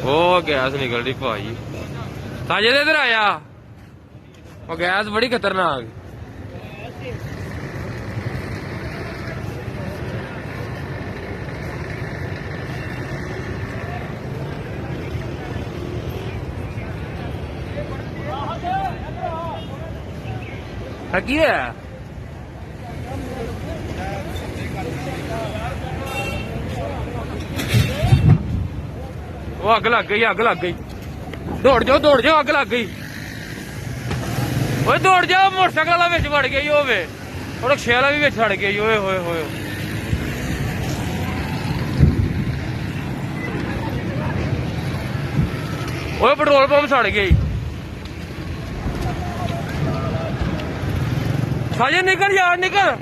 ਉਹ ਗੈਸ ਨਿਕਲ ਰਹੀ ਭਾਈ। ਸਾਜੇ ਦੇ ਇਧਰ ਆਇਆ। ਉਹ ਗੈਸ ਬੜੀ ਖਤਰਨਾਕ। ਕੀ ਹੈ? ਉਹ ਅੱਗ ਲੱਗ ਗਈ, ਅੱਗ ਲੱਗ ਗਈ। ਦੌੜ ਜਾਓ, ਅੱਗ ਲੱਗ ਗਈ। ਓਏ ਦੌੜ ਜਾ, ਮੋਟਰਸਾਈਕਲ ਵਾਲਾ ਵਿੱਚ ਵੜ ਗਿਆ ਹੋਵੇ, ਉਹ ਰਿਕਸ਼ੇ ਵਾਲਾ ਵੀ ਵਿੱਚ ਸੜ ਗਿਆ। ਓਏ ਹੋਏ ਹੋਏ, ਓਏ ਪੈਟਰੋਲ ਪੰਪ ਸੜ ਗਿਆ। ਸਾਜੇ ਨਿਕਲ ਯਾਰ, ਨਿਕਲ।